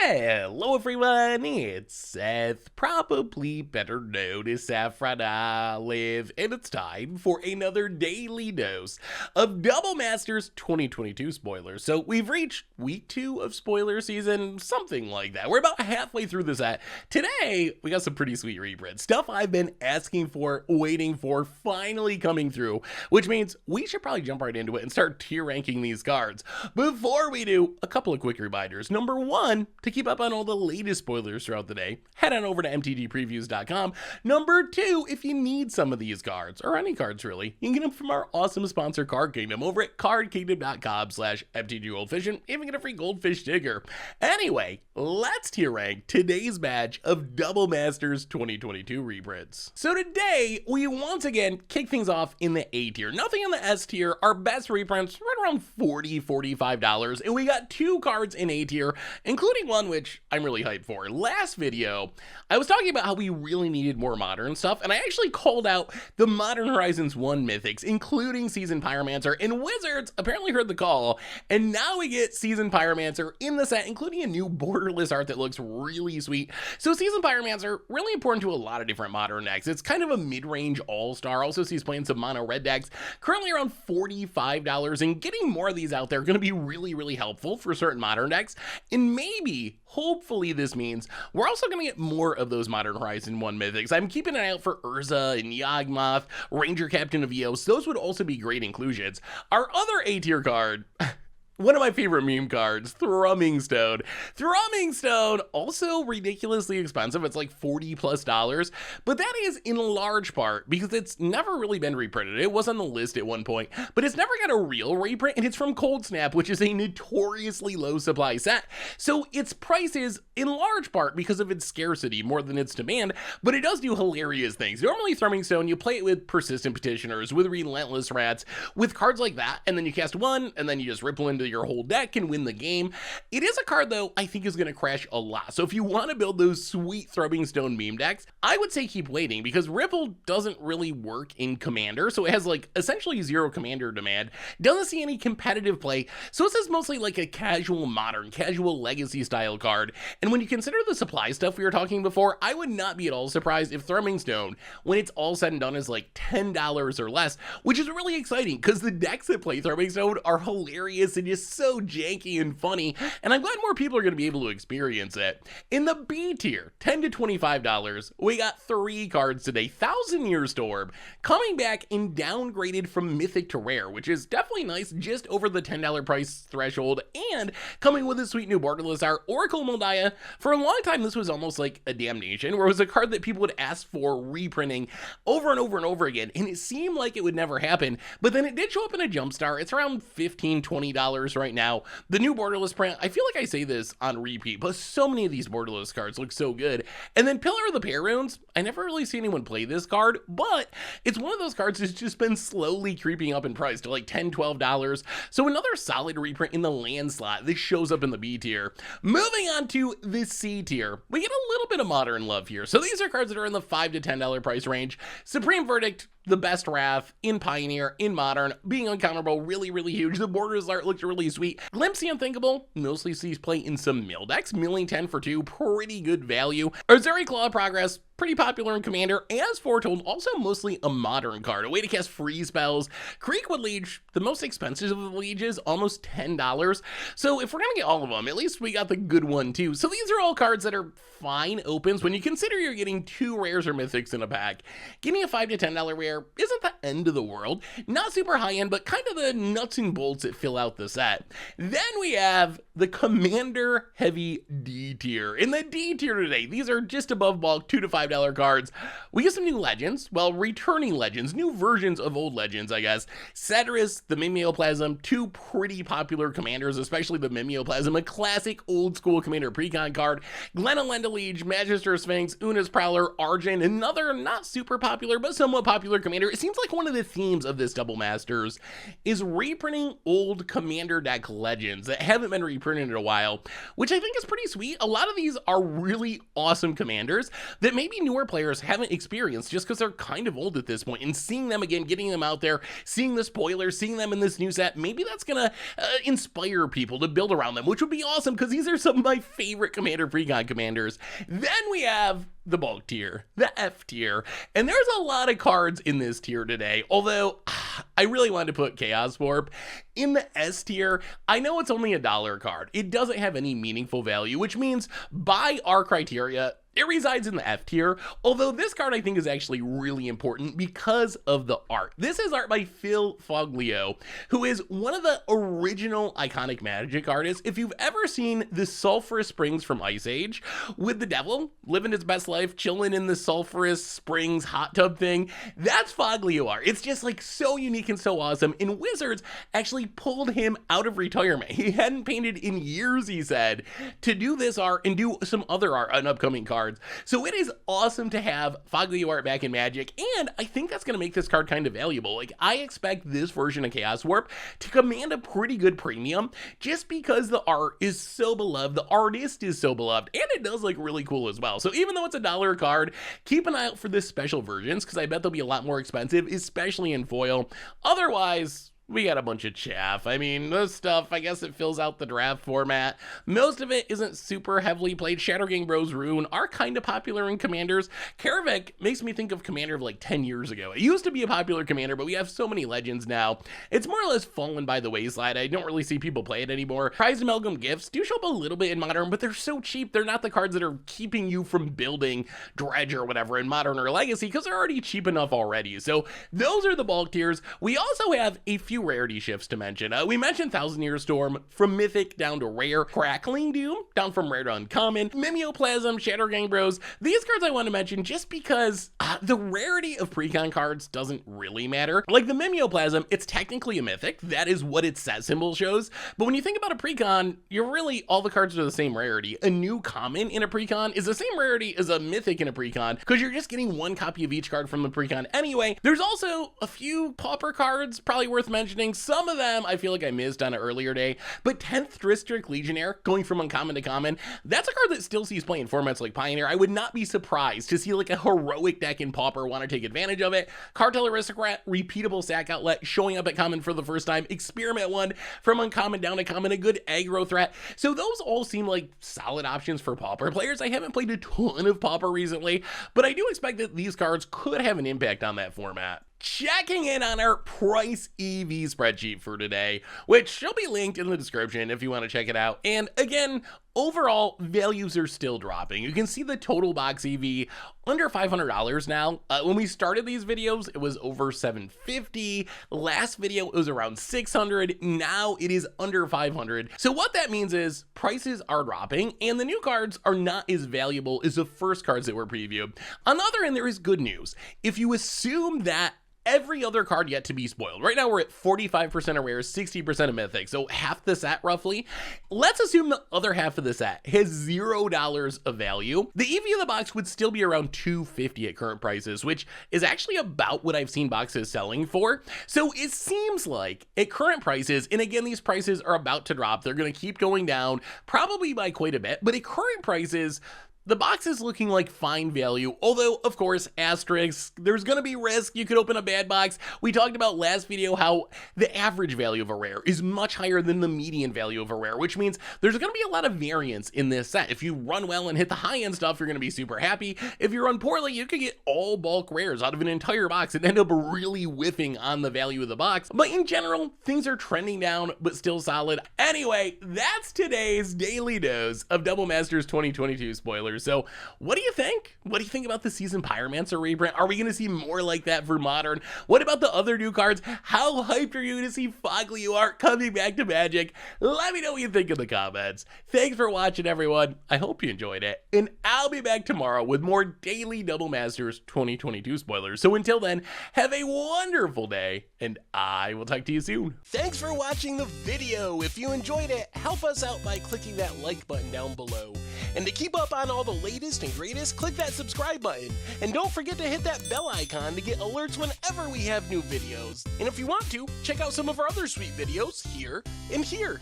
Hello everyone, it's Seth, probably better known as Saffron Olive, and it's time for another daily dose of Double Masters 2022 spoilers. So we've reached week 2 of spoiler season, something like that. We're about halfway through the set. Today, we got some pretty sweet reprints. Stuff I've been asking for, waiting for, finally coming through, which means we should probably jump right into it and start tier ranking these cards. Before we do, a couple of quick reminders. Number one, to keep up on all the latest spoilers throughout the day, head on over to MTGpreviews.com. Number two, if you need some of these cards, or any cards really, you can get them from our awesome sponsor Card Kingdom over at cardkingdom.com/MTGGoldfish, and even get a free goldfish sticker. Anyway, let's tier rank today's batch of Double Masters 2022 reprints. So today, we once again kick things off in the A tier. Nothing in the S tier. Our best reprints right around $40, $45, and we got two cards in A tier, including one which I'm really hyped for. Last video, I was talking about how we really needed more modern stuff, and I actually called out the Modern Horizons 1 mythics, including Seasoned Pyromancer, and Wizards apparently heard the call, and now we get Seasoned Pyromancer in the set, including a new borderless art that looks really sweet. So Seasoned Pyromancer, really important to a lot of different modern decks. It's kind of a mid-range all-star, also sees playing some mono red decks, currently around $45, and getting more of these out there are going to be really helpful for certain modern decks, and maybe, hopefully this means we're also going to get more of those Modern Horizon 1 mythics. I'm keeping an eye out for Urza and Yawgmoth, Ranger Captain of Eos. Those would also be great inclusions. Our other A tier card, one of my favorite meme cards, Thrumming Stone. Thrumming Stone, also ridiculously expensive. It's like $40+, but that is in large part because it's never really been reprinted. It was on the list at one point, but it's never got a real reprint, and it's from Cold Snap, which is a notoriously low supply set. So its price is in large part because of its scarcity more than its demand, but it does do hilarious things. Normally Thrumming Stone, you play it with Persistent Petitioners, with Relentless Rats, with cards like that, and then you cast one, and then you just ripple into your whole deck and win the game. It is a card though I think is going to crash a lot, so if you want to build those sweet Thrumming Stone meme decks, I would say keep waiting, because Ripple doesn't really work in Commander, so it has like essentially zero Commander demand, doesn't see any competitive play, so this is mostly like a casual modern, casual legacy style card. And when you consider the supply stuff we were talking before, I would not be at all surprised if Thrumming Stone, when it's all said and done, is like $10 or less, which is really exciting because the decks that play Thrumming Stone are hilarious and just so janky and funny, and I'm glad more people are going to be able to experience it. In the B tier, $10 to $25, we got 3 cards today. Thousand Year Storm, coming back and downgraded from Mythic to Rare, which is definitely nice, just over the $10 price threshold, and coming with a sweet new borderless art, Oracle Moldiah. For a long time, this was almost like a Damnation, where it was a card that people would ask for reprinting over and over and over again, and it seemed like it would never happen, but then it did show up in a Jumpstart. It's around $15, $20 right now. The new borderless print, I feel like I say this on repeat, but so many of these borderless cards look so good. And then Pillar of the Pararunes, I never really see anyone play this card, but it's one of those cards that's just been slowly creeping up in price to like $10, $12. So another solid reprint in the land slot. This shows up in the B tier. Moving on to the C tier, we get a little bit of modern love here. So these are cards that are in the $5 to $10 price range. Supreme Verdict, the best Wrath in Pioneer, in Modern, being uncounterable, really huge. The borders art looks really sweet. Glimpse the Unthinkable, mostly sees play in some mill decks, milling 10 for 2, pretty good value. Azuri Claw Progress, pretty popular in Commander, as foretold, also mostly a modern card, a way to cast free spells. Creekwood Liege, the most expensive of the lieges, almost $10. So if we're gonna get all of them, at least we got the good one too. So these are all cards that are fine opens when you consider you're getting 2 rares or mythics in a pack. Getting a $5 to $10 rare isn't the end of the world. Not super high end, but kind of the nuts and bolts that fill out the set. Then we have the Commander heavy D tier. In the D tier today, these are just above bulk, $2 to $5 cards. We get some new legends, well, returning legends, new versions of old legends, I guess. Cedrus, the Mimeoplasm, 2 pretty popular commanders, especially the Mimeoplasm, a classic old school Commander precon card. Glenelenda Liege, Magister Sphinx, Una's Prowler, Argent, another not super popular but somewhat popular commander. It seems like one of the themes of this Double Masters is reprinting old Commander deck legends that haven't been reprinted in a while, which I think is pretty sweet. A lot of these are really awesome commanders that maybe maybe newer players haven't experienced just because they're kind of old at this point, and seeing them again, getting them out there, seeing the spoilers, seeing them in this new set, maybe that's gonna inspire people to build around them, which would be awesome because these are some of my favorite Commander Precon commanders. Then we have the bulk tier, the F tier, and there's a lot of cards in this tier today, although I really wanted to put Chaos Warp in the S tier. I know it's only a $1 card. It doesn't have any meaningful value, which means by our criteria, it resides in the F tier, although this card I think is actually really important because of the art. This is art by Phil Foglio, who is one of the original iconic Magic artists. If you've ever seen the Sulphurous Springs from Ice Age with the devil living his best life, chilling in the Sulphurous Springs hot tub thing, that's Foglio art. It's just like so unique and so awesome, and Wizards actually pulled him out of retirement. He hadn't painted in years, he said, to do this art and do some other art on upcoming cards. So it is awesome to have Foglio art back in Magic, and I think that's going to make this card kind of valuable. Like, I expect this version of Chaos Warp to command a pretty good premium just because the art is so beloved, the artist is so beloved, and it does look really cool as well. So even though it's a $1 card, keep an eye out for the special versions because I bet they'll be a lot more expensive, especially in foil. Otherwise, we got a bunch of chaff. I mean, this stuff, I guess it fills out the draft format. Most of it isn't super heavily played. Shattergang Bros Rune are kind of popular in Commanders. Karavik makes me think of Commander of like 10 years ago. It used to be a popular Commander, but we have so many legends now. It's more or less fallen by the wayside. I don't really see people play it anymore. Prize Amalgam Gifts do show up a little bit in Modern, but they're so cheap. They're not the cards that are keeping you from building Dredge or whatever in Modern or Legacy because they're already cheap enough already. So those are the bulk tiers. We also have a few rarity shifts to mention. We mentioned Thousand Year Storm from Mythic down to Rare, Crackling Doom down from Rare to Uncommon, Mimeoplasm, Shattergang Bros. These cards I want to mention just because the rarity of Precon cards doesn't really matter. Like the Mimeoplasm, it's technically a Mythic. That is what its set symbol shows. But when you think about a Precon, you're really, all the cards are the same rarity. A new common in a Precon is the same rarity as a Mythic in a Precon because you're just getting one copy of each card from the Precon anyway. There's also a few Pauper cards probably worth mentioning. Some of them I feel like I missed on an earlier day, but 10th District Legionnaire going from uncommon to common, that's a card that still sees play in formats like Pioneer. I would not be surprised to see like a heroic deck in Pauper want to take advantage of it. Cartel Aristocrat, repeatable sack outlet, showing up at common for the first time. Experiment one from uncommon down to common, a good aggro threat. So those all seem like solid options for Pauper players. I haven't played a ton of Pauper recently, but I do expect that these cards could have an impact on that format. Checking in on our price EV spreadsheet for today, which shall be linked in the description if you want to check it out. And again, overall values are still dropping. You can see the total box EV under $500 now. When we started these videos, it was over $750. Last video, it was around $600. Now it is under $500. So what that means is prices are dropping and the new cards are not as valuable as the first cards that were previewed. On the other end, there is good news. If you assume that every other card yet to be spoiled. Right now we're at 45% of rares, 60% of mythic, so half the set roughly. Let's assume the other half of the set has $0 of value. The EV of the box would still be around $250 at current prices, which is actually about what I've seen boxes selling for. So it seems like at current prices, and again, these prices are about to drop, they're gonna keep going down, probably by quite a bit, but at current prices, the box is looking like fine value, although, of course, asterisks, there's going to be risk. You could open a bad box. We talked about last video how the average value of a rare is much higher than the median value of a rare, which means there's going to be a lot of variance in this set. If you run well and hit the high-end stuff, you're going to be super happy. If you run poorly, you could get all bulk rares out of an entire box and end up really whiffing on the value of the box. But in general, things are trending down, but still solid. Anyway, that's today's daily dose of Double Masters 2022 spoilers. So what do you think? What do you think about the Season Pyromancer reprint? Are we going to see more like that for Modern? What about the other new cards? How hyped are you to see Foglio art coming back to Magic? Let me know what you think in the comments. Thanks for watching, everyone. I hope you enjoyed it. And I'll be back tomorrow with more daily Double Masters 2022 spoilers. So until then, have a wonderful day, and I will talk to you soon. Thanks for watching the video. If you enjoyed it, help us out by clicking that like button down below. And to keep up on all the latest and greatest, click that subscribe button. And don't forget to hit that bell icon to get alerts whenever we have new videos. And if you want to, check out some of our other sweet videos here and here.